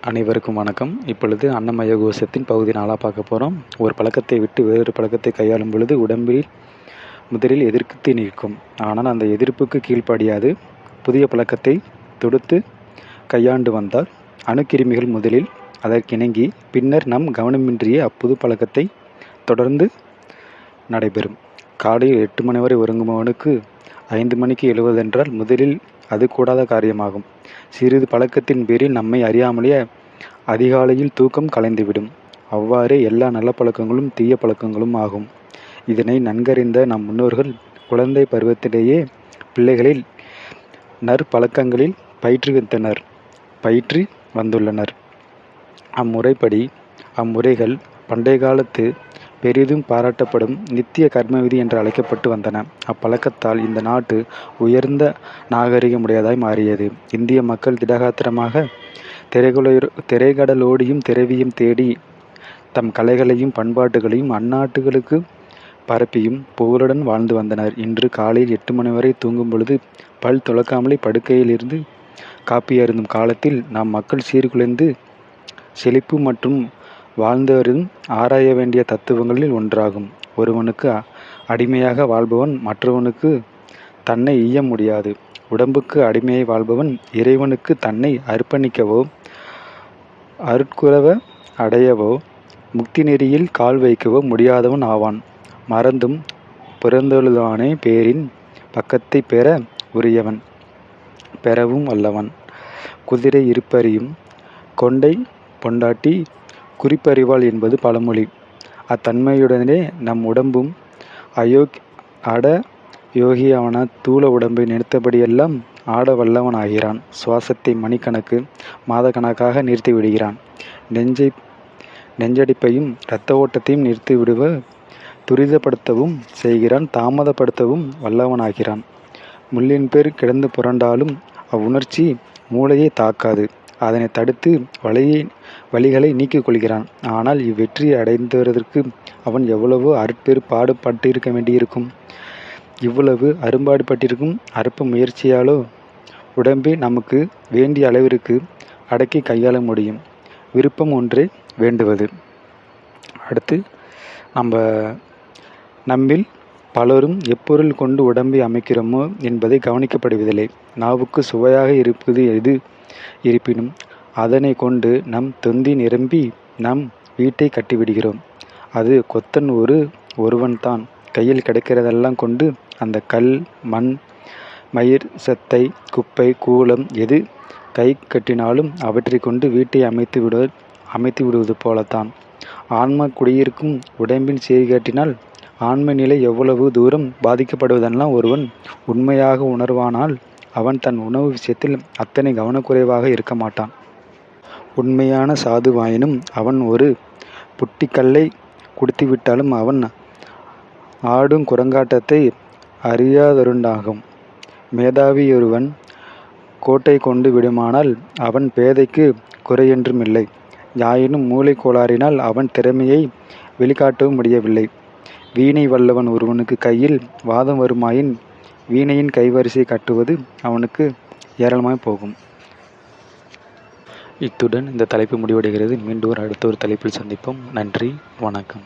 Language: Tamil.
அனைவருக்கும் வணக்கம். இப்பொழுது அன்னமய கோஷத்தின் பகுதி 4 பார்க்க போகிறோம். ஒரு பழக்கத்தை விட்டு வேறு பழக்கத்தை கையாளும் பொழுது உடம்பில் முதலில் எதிர்த்து நிற்கும். ஆனால் அந்த எதிர்ப்புக்கு கீழ்ப்படியாது. புதிய பழக்கத்தை தொடுத்து கையாண்டு வந்தால் அணுக்கிருமிகள் முதலில் அதற்கிணங்கி பின்னர் நம் கவனமின்றியே அப்புது பழக்கத்தை தொடர்ந்து நடைபெறும். காலையில் 8 மணி வரை உறங்குபவனுக்கு 5 மணிக்கு எழுவதென்றால் முதலில் அது கூடாத காரியமாகும். சிறிது பழக்கத்தின் பேரில் நம்மை அறியாமலே அதிகாலையில் தூக்கம் கலைந்துவிடும். அவ்வாறே எல்லா நல்ல பழக்கங்களும் தீய பழக்கங்களும் ஆகும். இதனை நன்கறிந்த நம் முன்னோர்கள் குழந்தை பருவத்திலேயே பிள்ளைகளில் நற்பழக்கங்களில் பயிற்றி வந்துள்ளனர். அம்முறைகள் பண்டைய காலத்து பெரிதும் பாராட்டப்படும் நித்திய கர்மவிதி என்று அழைக்கப்பட்டு வந்தன. அப்பழக்கத்தால் இந்த நாட்டு உயர்ந்த நாகரிகமுடையதாய் மாறியது. இந்திய மக்கள் திடகாத்திரமாக திரைக்கடலோடியும் திரவியம் தேடி தம் கலைகளையும் பண்பாட்டுகளையும் அந்நாட்டுகளுக்கு பரப்பியும் புகழுடன் வாழ்ந்து வந்தனர். இன்று காலையில் 8 மணி வரை தூங்கும் பொழுது பல் துலக்காமலே படுக்கையில் இருந்து காப்பி அருந்தும் காலத்தில் நாம் மக்கள் சீர்குலைந்து செழிப்பு மற்றும் வாழ்ந்தவரும் ஆராய வேண்டிய தத்துவங்களில் ஒன்றாகும். ஒருவனுக்கு அடிமையாக வாழ்பவன் மற்றவனுக்கு தன்னை ஈய முடியாது. உடம்புக்கு அடிமையாய் வாழ்பவன் இறைவனுக்கு தன்னை அர்ப்பணிக்கவோ அருட்குரவ அடையவோ முக்தி நெறியில் கால் வைக்கவோ முடியாதவன் ஆவான். மறந்தும் பிறந்தொழுதானே பேரின் பக்கத்தை பெற உரியவன் பெறவும் வல்லவன். குதிரை இருப்பறியும் கொண்டை பொண்டாட்டி குறிப்பறிவாள் என்பது பழமொழி. அத்தன்மையுடனே நம் உடம்பும் யோகியாவன தூள உடம்பை நிறுத்தபடியெல்லாம் ஆட வல்லவன் ஆகிறான். சுவாசத்தை மணிக்கணக்கு மாதக்கணக்காக நிறுத்தி விடுகிறான். நெஞ்சடிப்பையும் இரத்த ஓட்டத்தையும் நிறுத்திவிடுவ துரிதப்படுத்தவும் செய்கிறான். தாமதப்படுத்தவும் வல்லவனாகிறான். முள்ளின் பேர் கிடந்து புரண்டாலும் அவ்வுணர்ச்சி மூளையை தாக்காது. அதனை தடுத்து வலிகளை நீக்கிக் கொள்கிறான். ஆனால் இவ்வெற்றியை அடைந்ததற்கு அவன் எவ்வளவோ அருட்பெரு பாடுபட்டிருக்க வேண்டியிருக்கும். இவ்வளவு அரும்பாடுபட்டிருக்கும் அற்ப முயற்சியாலோ உடம்பை நமக்கு வேண்டிய அளவிற்கு அடக்கி கையாள முடியும். விருப்பம் ஒன்றே வேண்டுவது. அடுத்து நம்மில் பலரும் எப்பொருள் கொண்டு உடம்பை அமைக்கிறோமோ என்பதை கவனிக்கப்படுவதில்லை. நாவுக்கு சுவையாக இருப்பது எது இருப்பினும் அதனை கொண்டு நம் தொந்தி நிரம்பி நம் வீட்டை கட்டிவிடுகிறோம். அது கொத்தன் ஒருவன்தான். கையில் கிடைக்கிறதெல்லாம் கொண்டு அந்த கல் மண் மயிர் செத்தை குப்பை கூலம் எது கை கட்டினாலும் அவற்றை கொண்டு வீட்டை அமைத்து விடுவது போலத்தான் ஆன்மா குடியிருக்கும் உடம்பின் சீர்கேட்டினால் ஆன்ம நிலை எவ்வளவு தூரம் பாதிக்கப்படுவதெல்லாம் ஒருவன் உண்மையாக உணர்வானால் அவன் தன் உணவு விஷயத்தில் அத்தனை கவனக்குறைவாக இருக்க மாட்டான். உண்மையான சாதுவாயினும் அவன் ஒரு புட்டிக்கல்லை குடித்துவிட்டாலும் அவன் ஆடும் குரங்காட்டத்தை அறியாதருண்டாகும். மேதாவியொருவன் கோட்டை கொண்டு விடுமானால் அவன் பேதைக்கு குறையென்றும் இல்லை. யாயினும் மூளை கோளாறினால் அவன் திறமையை வெளிக்காட்டவும் முடியவில்லை. வீணை வல்லவன் ஒருவனுக்கு கையில் வாதம் வருமாயின் வீணையின் கைவரிசை கட்டுவது அவனுக்கு ஏராளமாய் போகும். இத்துடன் இந்த தலைப்பு முடிவடைகிறது. மீண்டும் அடுத்த ஒரு தலைப்பில் சந்திப்போம். நன்றி, வணக்கம்.